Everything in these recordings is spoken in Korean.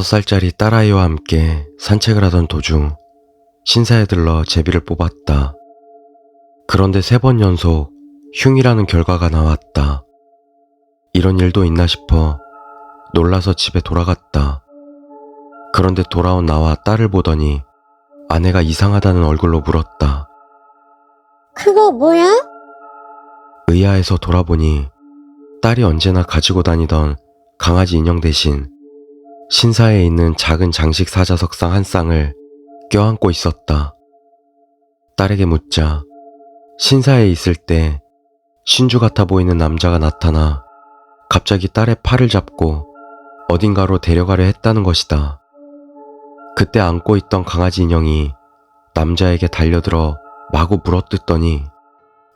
5살짜리 딸아이와 함께 산책을 하던 도중 신사에 들러 제비를 뽑았다. 그런데 3번 연속 흉이라는 결과가 나왔다. 이런 일도 있나 싶어 놀라서 집에 돌아갔다. 그런데 돌아온 나와 딸을 보더니 아내가 이상하다는 얼굴로 물었다. 그거 뭐야? 의아해서 돌아보니 딸이 언제나 가지고 다니던 강아지 인형 대신 신사에 있는 작은 장식 사자석상 한 쌍을 껴안고 있었다. 딸에게 묻자 신사에 있을 때 신주 같아 보이는 남자가 나타나 갑자기 딸의 팔을 잡고 어딘가로 데려가려 했다는 것이다. 그때 안고 있던 강아지 인형이 남자에게 달려들어 마구 물어뜯더니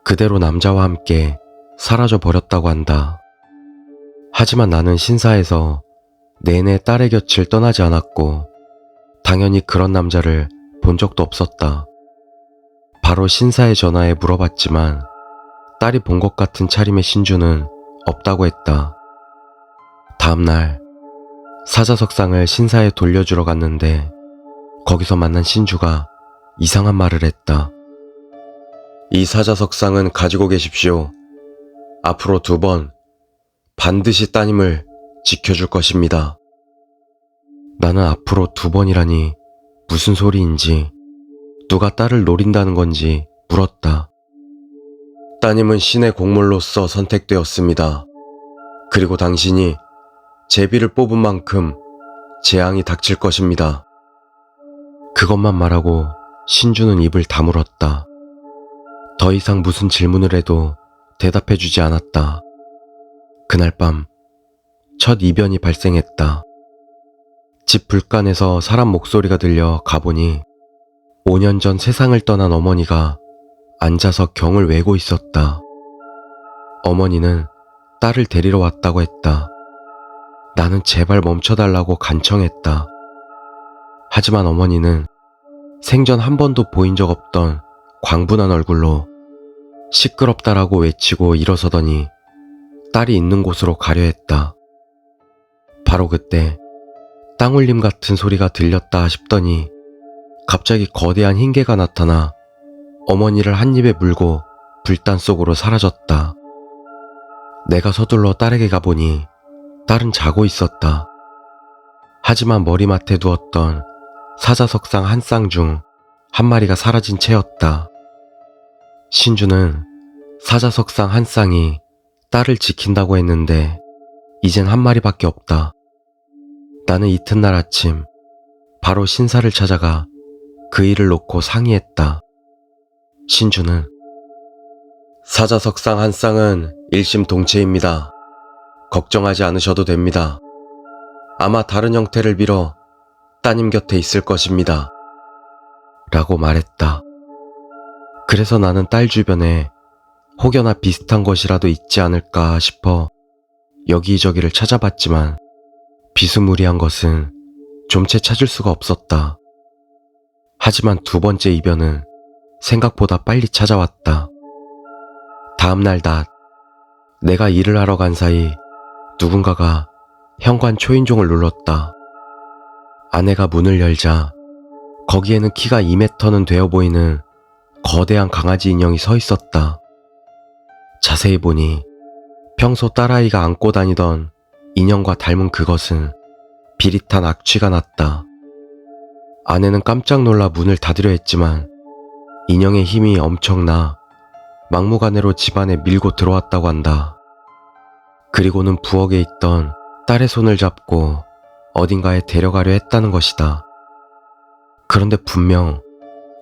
그대로 남자와 함께 사라져 버렸다고 한다. 하지만 나는 신사에서 내내 딸의 곁을 떠나지 않았고 당연히 그런 남자를 본 적도 없었다. 바로 신사에 전화해 물어봤지만 딸이 본 것 같은 차림의 신주는 없다고 했다. 다음날 사자석상을 신사에 돌려주러 갔는데 거기서 만난 신주가 이상한 말을 했다. 이 사자석상은 가지고 계십시오. 앞으로 2번 반드시 따님을 지켜줄 것입니다. 나는 앞으로 2번이라니 무슨 소리인지 누가 딸을 노린다는 건지 물었다. 따님은 신의 곡물로서 선택되었습니다. 그리고 당신이 제비를 뽑은 만큼 재앙이 닥칠 것입니다. 그것만 말하고 신주는 입을 다물었다. 더 이상 무슨 질문을 해도 대답해주지 않았다. 그날 밤 첫 이변이 발생했다. 집 불간에서 사람 목소리가 들려 가보니 5년 전 세상을 떠난 어머니가 앉아서 경을 외고 있었다. 어머니는 딸을 데리러 왔다고 했다. 나는 제발 멈춰달라고 간청했다. 하지만 어머니는 생전 한 번도 보인 적 없던 광분한 얼굴로 시끄럽다라고 외치고 일어서더니 딸이 있는 곳으로 가려 했다. 바로 그때 땅울림 같은 소리가 들렸다 싶더니 갑자기 거대한 흰개가 나타나 어머니를 한 입에 물고 불단 속으로 사라졌다. 내가 서둘러 딸에게 가보니 딸은 자고 있었다. 하지만 머리맡에 두었던 사자석상 한 쌍 중 한 마리가 사라진 채였다. 신주는 사자석상 한 쌍이 딸을 지킨다고 했는데 이젠 한 마리밖에 없다. 나는 이튿날 아침 바로 신사를 찾아가 그 일을 놓고 상의했다. 신주는 사자석상 한 쌍은 일심동체입니다. 걱정하지 않으셔도 됩니다. 아마 다른 형태를 빌어 따님 곁에 있을 것입니다. 라고 말했다. 그래서 나는 딸 주변에 혹여나 비슷한 것이라도 있지 않을까 싶어 여기저기를 찾아봤지만 비스무리한 것은 좀채 찾을 수가 없었다. 하지만 2번째 이변은 생각보다 빨리 찾아왔다. 다음날 낮, 내가 일을 하러 간 사이 누군가가 현관 초인종을 눌렀다. 아내가 문을 열자 거기에는 키가 2m는 되어 보이는 거대한 강아지 인형이 서 있었다. 자세히 보니 평소 딸아이가 안고 다니던 인형과 닮은 그것은 비릿한 악취가 났다. 아내는 깜짝 놀라 문을 닫으려 했지만 인형의 힘이 엄청나 막무가내로 집안에 밀고 들어왔다고 한다. 그리고는 부엌에 있던 딸의 손을 잡고 어딘가에 데려가려 했다는 것이다. 그런데 분명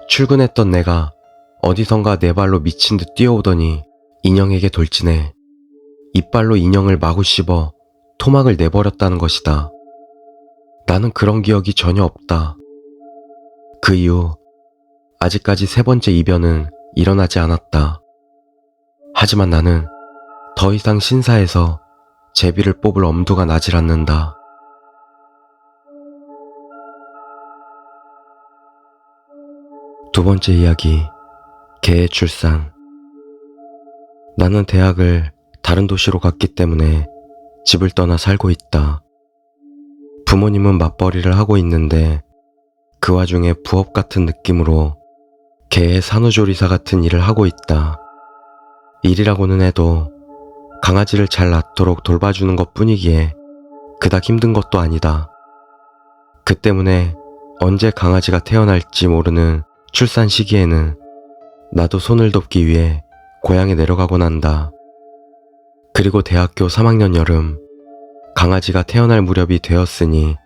출근했던 내가 어디선가 내 발로 미친 듯 뛰어오더니 인형에게 돌진해 이빨로 인형을 마구 씹어 토막을 내버렸다는 것이다. 나는 그런 기억이 전혀 없다. 그 이후 아직까지 3번째 이변은 일어나지 않았다. 하지만 나는 더 이상 신사에서 제비를 뽑을 엄두가 나질 않는다. 두 번째 이야기, 개의 출산. 나는 대학을 다른 도시로 갔기 때문에 집을 떠나 살고 있다. 부모님은 맞벌이를 하고 있는데 그 와중에 부업 같은 느낌으로 개의 산후조리사 같은 일을 하고 있다. 일이라고는 해도 강아지를 잘 낳도록 돌봐주는 것 뿐이기에 그닥 힘든 것도 아니다. 그 때문에 언제 강아지가 태어날지 모르는 출산 시기에는 나도 손을 돕기 위해 고향에 내려가곤 한다. 그리고 대학교 3학년 여름, 강아지가 태어날 무렵이 되었으니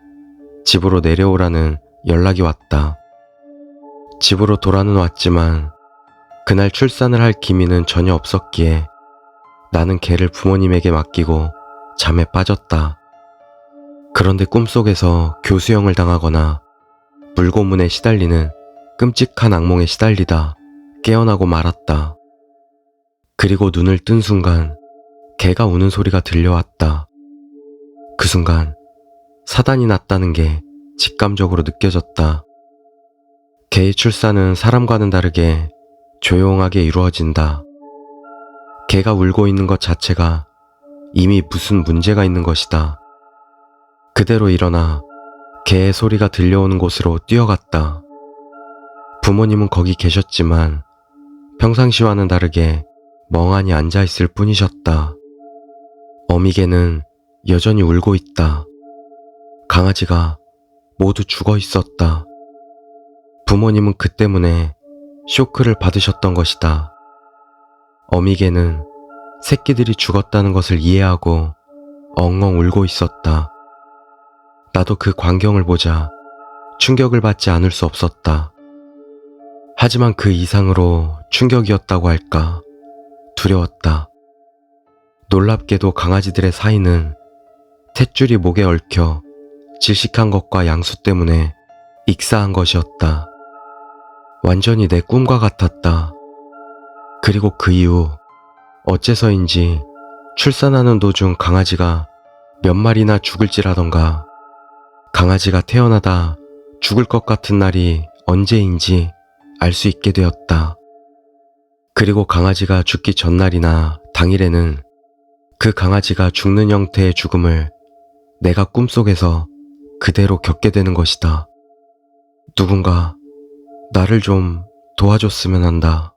집으로 내려오라는 연락이 왔다. 집으로 돌아는 왔지만 그날 출산을 할 기미는 전혀 없었기에 나는 개를 부모님에게 맡기고 잠에 빠졌다. 그런데 꿈속에서 교수형을 당하거나 물고문에 시달리는 끔찍한 악몽에 시달리다 깨어나고 말았다. 그리고 눈을 뜬 순간 개가 우는 소리가 들려왔다. 그 순간 사단이 났다는 게 직감적으로 느껴졌다. 개의 출산은 사람과는 다르게 조용하게 이루어진다. 개가 울고 있는 것 자체가 이미 무슨 문제가 있는 것이다. 그대로 일어나 개의 소리가 들려오는 곳으로 뛰어갔다. 부모님은 거기 계셨지만 평상시와는 다르게 멍하니 앉아있을 뿐이셨다. 어미개는 여전히 울고 있다. 강아지가 모두 죽어 있었다. 부모님은 그 때문에 쇼크를 받으셨던 것이다. 어미개는 새끼들이 죽었다는 것을 이해하고 엉엉 울고 있었다. 나도 그 광경을 보자 충격을 받지 않을 수 없었다. 하지만 그 이상으로 충격이었다고 할까 두려웠다. 놀랍게도 강아지들의 사이는 탯줄이 목에 얽혀 질식한 것과 양수 때문에 익사한 것이었다. 완전히 내 꿈과 같았다. 그리고 그 이후 어째서인지 출산하는 도중 강아지가 몇 마리나 죽을지라던가 강아지가 태어나다 죽을 것 같은 날이 언제인지 알 수 있게 되었다. 그리고 강아지가 죽기 전날이나 당일에는 그 강아지가 죽는 형태의 죽음을 내가 꿈속에서 그대로 겪게 되는 것이다. 누군가 나를 좀 도와줬으면 한다.